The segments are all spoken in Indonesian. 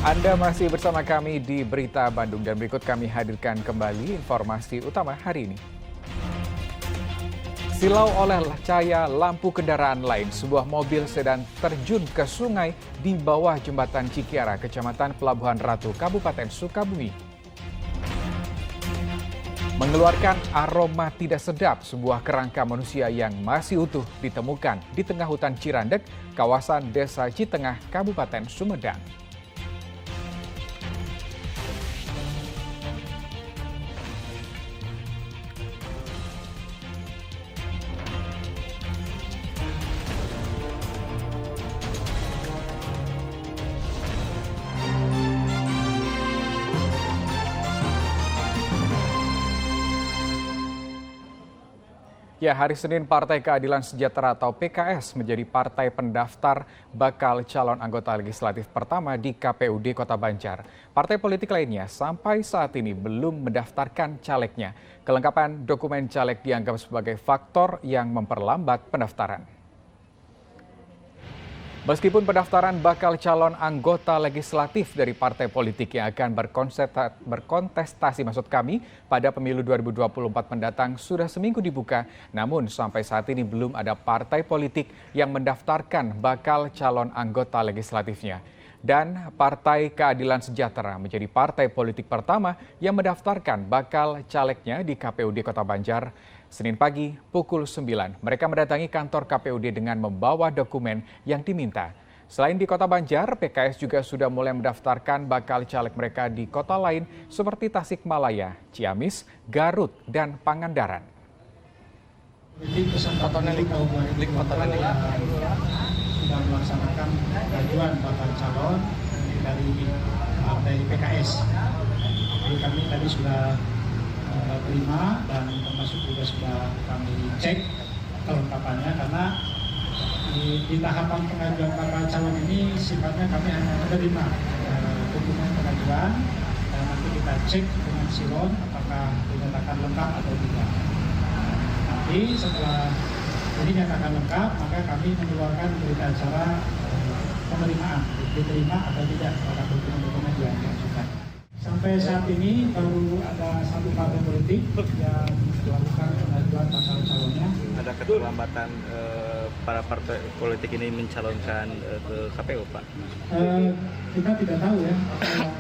Anda masih bersama kami di Berita Bandung dan berikut kami hadirkan kembali informasi utama hari ini. Silau oleh cahaya lampu kendaraan lain, sebuah mobil sedan terjun ke sungai di bawah jembatan Cikiara, Kecamatan Pelabuhan Ratu, Kabupaten Sukabumi. Mengeluarkan aroma tidak sedap, sebuah kerangka manusia yang masih utuh ditemukan di tengah hutan Cirandek, kawasan Desa Citengah, Kabupaten Sumedang. Ya, hari Senin Partai Keadilan Sejahtera atau PKS menjadi partai pendaftar bakal calon anggota legislatif pertama di KPUD Kota Banjar. Partai politik lainnya sampai saat ini belum mendaftarkan calegnya. Kelengkapan dokumen caleg dianggap sebagai faktor yang memperlambat pendaftaran. Meskipun pendaftaran bakal calon anggota legislatif dari partai politik yang akan berkontestasi pada pemilu 2024 mendatang sudah seminggu dibuka, namun sampai saat ini belum ada partai politik yang mendaftarkan bakal calon anggota legislatifnya. Dan Partai Keadilan Sejahtera menjadi partai politik pertama yang mendaftarkan bakal calegnya di KPUD Kota Banjar. Senin pagi pukul 9, mereka mendatangi kantor KPUD dengan membawa dokumen yang diminta. Selain di Kota Banjar, PKS juga sudah mulai mendaftarkan bakal caleg mereka di kota lain seperti Tasikmalaya, Ciamis, Garut, dan Pangandaran. Sudah melaksanakan pengajuan bakal calon dari partai PKS. Jadi kami tadi sudah terima dan termasuk juga sudah kami cek kelengkapannya karena di tahapan pengajuan bakal calon ini sifatnya kami hanya menerima dokumen pengajuan dan nanti kita cek dengan silon apakah dinyatakan lengkap atau tidak. Nanti setelah ini nyatakan lengkap, maka kami mengeluarkan berita acara penerimaan, diterima atau tidak terhadap dokumen-dokumen yang diajukan. Sampai saat ini baru ada satu partai politik yang melakukan pengajuan bakal calonnya. Ada keterlambatan para partai politik ini mencalonkan ke KPU, Pak? Kita tidak tahu ya apa yang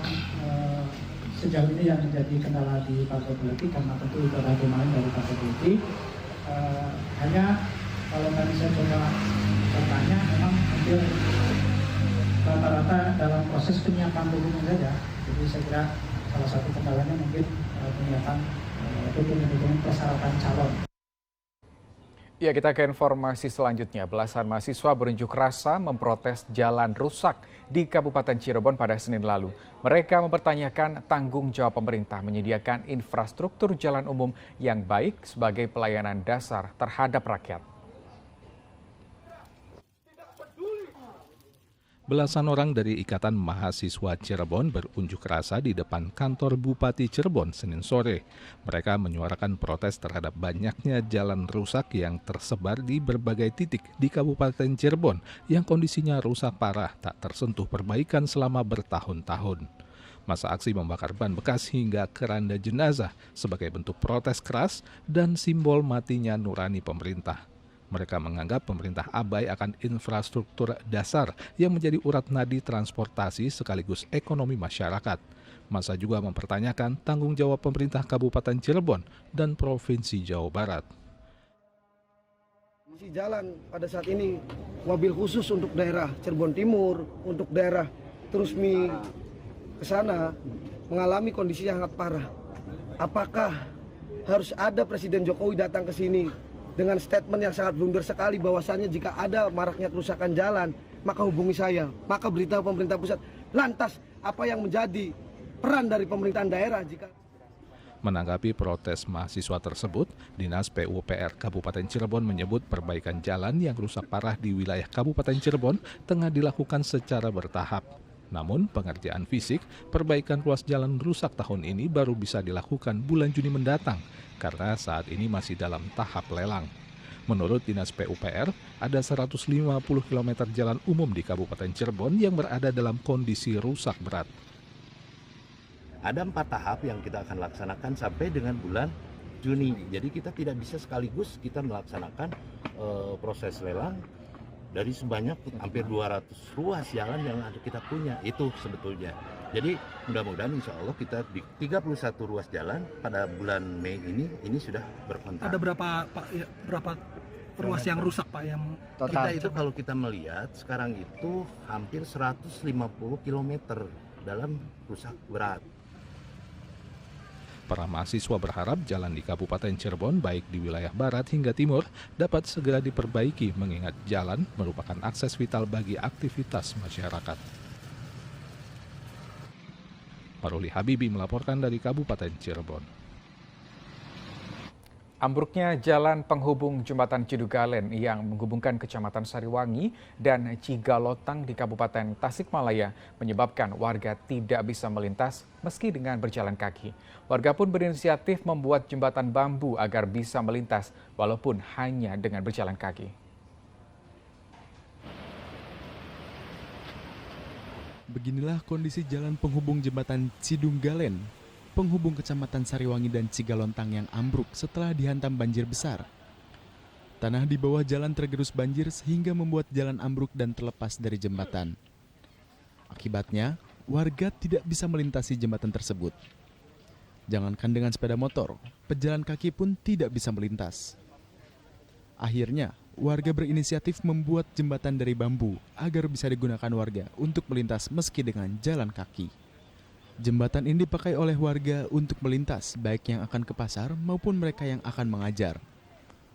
sejauh ini yang menjadi kendala di partai politik karena tentu itu ada domain dari partai politik. Hanya kalau tadi saya coba bertanya, memang hampir rata-rata dalam proses penyiapan dokumen saja. Jadi saya kira salah satu kendalanya mungkin penyiapan dokumen-dokumen persyaratan calon. Ya, kita ke informasi selanjutnya. Belasan mahasiswa berunjuk rasa memprotes jalan rusak di Kabupaten Cirebon pada Senin lalu. Mereka mempertanyakan tanggung jawab pemerintah menyediakan infrastruktur jalan umum yang baik sebagai pelayanan dasar terhadap rakyat. Belasan orang dari Ikatan Mahasiswa Cirebon berunjuk rasa di depan kantor Bupati Cirebon Senin sore. Mereka menyuarakan protes terhadap banyaknya jalan rusak yang tersebar di berbagai titik di Kabupaten Cirebon yang kondisinya rusak parah tak tersentuh perbaikan selama bertahun-tahun. Masa aksi membakar ban bekas hingga keranda jenazah sebagai bentuk protes keras dan simbol matinya nurani pemerintah. Mereka menganggap pemerintah abai akan infrastruktur dasar yang menjadi urat nadi transportasi sekaligus ekonomi masyarakat. Masa juga mempertanyakan tanggung jawab pemerintah Kabupaten Cirebon dan Provinsi Jawa Barat. Kondisi jalan pada saat ini, mobil khusus untuk daerah Cirebon Timur, untuk daerah Terusmi ke sana, mengalami kondisi yang sangat parah. Apakah harus ada Presiden Jokowi datang ke sini dengan statement yang sangat blunder sekali bahwasannya jika ada maraknya kerusakan jalan, maka hubungi saya, maka beritahu pemerintah pusat. Lantas, apa yang menjadi peran dari pemerintahan daerah jika... Menanggapi protes mahasiswa tersebut, Dinas PUPR Kabupaten Cirebon menyebut perbaikan jalan yang rusak parah di wilayah Kabupaten Cirebon tengah dilakukan secara bertahap. Namun, pengerjaan fisik perbaikan ruas jalan rusak tahun ini baru bisa dilakukan bulan Juni mendatang karena saat ini masih dalam tahap lelang. Menurut Dinas PUPR, ada 150 km jalan umum di Kabupaten Cirebon yang berada dalam kondisi rusak berat. Ada 4 tahap yang kita akan laksanakan sampai dengan bulan Juni. Jadi kita tidak bisa sekaligus kita melaksanakan proses lelang dari sebanyak hampir 200 ruas jalan yang ada kita punya. Itu sebetulnya. Jadi mudah-mudahan insya Allah kita di 31 ruas jalan pada bulan Mei ini sudah berkontrak. Ada berapa ruas yang rusak Pak yang Total itu kalau kita melihat sekarang itu hampir 150 km dalam rusak berat. Para mahasiswa berharap jalan di Kabupaten Cirebon baik di wilayah barat hingga timur dapat segera diperbaiki mengingat jalan merupakan akses vital bagi aktivitas masyarakat. Paruli Habibi melaporkan dari Kabupaten Cirebon. Ambruknya jalan penghubung Jembatan Cidugalen yang menghubungkan Kecamatan Sariwangi dan Cigalotang di Kabupaten Tasikmalaya menyebabkan warga tidak bisa melintas meski dengan berjalan kaki. Warga pun berinisiatif membuat jembatan bambu agar bisa melintas walaupun hanya dengan berjalan kaki. Beginilah kondisi jalan penghubung Jembatan Cidugalen, penghubung Kecamatan Sariwangi dan Cigalontang yang ambruk setelah dihantam banjir besar. Tanah di bawah jalan tergerus banjir sehingga membuat jalan ambruk dan terlepas dari jembatan. Akibatnya, warga tidak bisa melintasi jembatan tersebut. Jangankan dengan sepeda motor, pejalan kaki pun tidak bisa melintas. Akhirnya, warga berinisiatif membuat jembatan dari bambu agar bisa digunakan warga untuk melintas meski dengan jalan kaki. Jembatan ini dipakai oleh warga untuk melintas, baik yang akan ke pasar maupun mereka yang akan mengajar.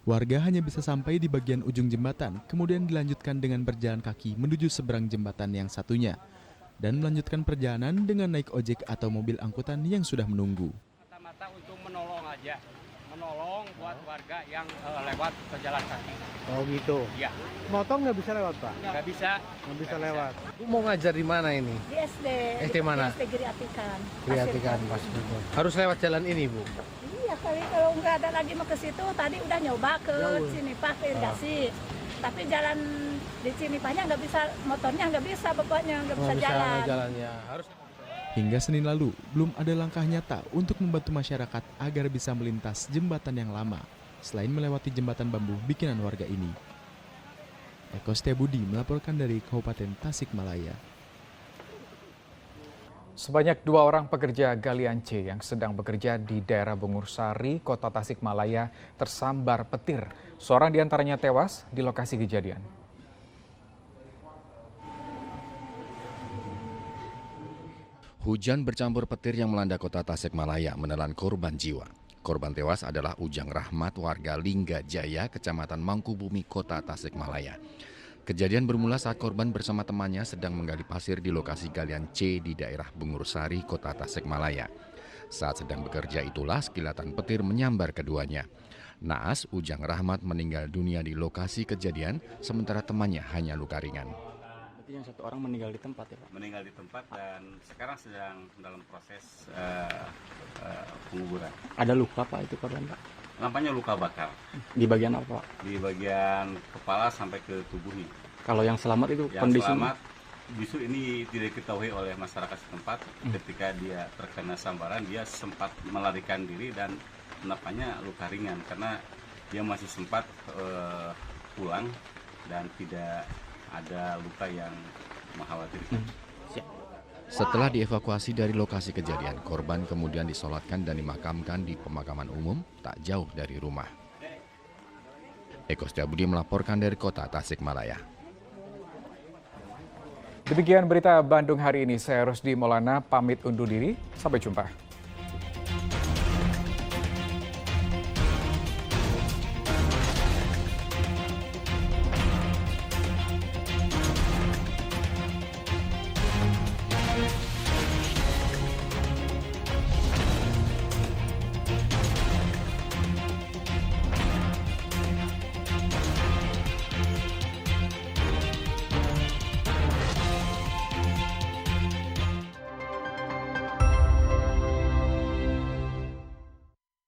Warga hanya bisa sampai di bagian ujung jembatan, kemudian dilanjutkan dengan berjalan kaki menuju seberang jembatan yang satunya, dan melanjutkan perjalanan dengan naik ojek atau mobil angkutan yang sudah menunggu. Mata-mata untuk menolong aja, menolong buat warga yang lewat pejalan kaki. Oh gitu? Ya. Motor nggak bisa lewat Pak? Nggak bisa. Nggak bisa lewat. Bu mau ngajar di mana ini? Di SD. SD mana? Di SD Giri Atikan. Giri Atikan, Mas. Harus lewat jalan ini Bu? Iya, kalau nggak ada lagi mau ke situ, tadi udah nyoba ke Cinipah, ke irigasi. Tapi jalan di Cinipahnya nggak bisa, motornya nggak bisa, bapaknya nggak bisa jalan. Jalannya. Harus. Hingga Senin lalu, belum ada langkah nyata untuk membantu masyarakat agar bisa melintas jembatan yang lama, selain melewati jembatan bambu bikinan warga ini. Eko Setiabudi melaporkan dari Kabupaten Tasikmalaya. Sebanyak 2 orang pekerja galian C yang sedang bekerja di daerah Bungursari, Kota Tasikmalaya tersambar petir. Seorang diantaranya tewas di lokasi kejadian. Hujan bercampur petir yang melanda Kota Tasikmalaya menelan korban jiwa. Korban tewas adalah Ujang Rahmat warga Lingga Jaya, Kecamatan Mangkubumi, Kota Tasikmalaya. Kejadian bermula saat korban bersama temannya sedang menggali pasir di lokasi galian C di daerah Bungursari, Kota Tasikmalaya. Saat sedang bekerja itulah sekilatan petir menyambar keduanya. Naas, Ujang Rahmat meninggal dunia di lokasi kejadian, sementara temannya hanya luka ringan. Berarti yang satu orang meninggal di tempat ya Pak? Meninggal di tempat dan sekarang sedang dalam proses penguburan. Ada luka Pak itu korban Pak? Lampanya luka bakar. Di bagian apa Pak? Di bagian kepala sampai ke tubuhnya. Kalau yang selamat itu Yang kondisi? selamat justru ini tidak diketahui oleh masyarakat setempat. Ketika dia terkena sambaran, dia sempat melarikan diri dan nampaknya luka ringan karena dia masih sempat pulang dan tidak ada luka yang mengkhawatirkan. Setelah dievakuasi dari lokasi kejadian, korban kemudian disolatkan dan dimakamkan di pemakaman umum tak jauh dari rumah. Eko Setiabudi melaporkan dari Kota Tasikmalaya. Demikian berita Bandung hari ini. Saya Rusdi Maulana pamit undur diri. Sampai jumpa.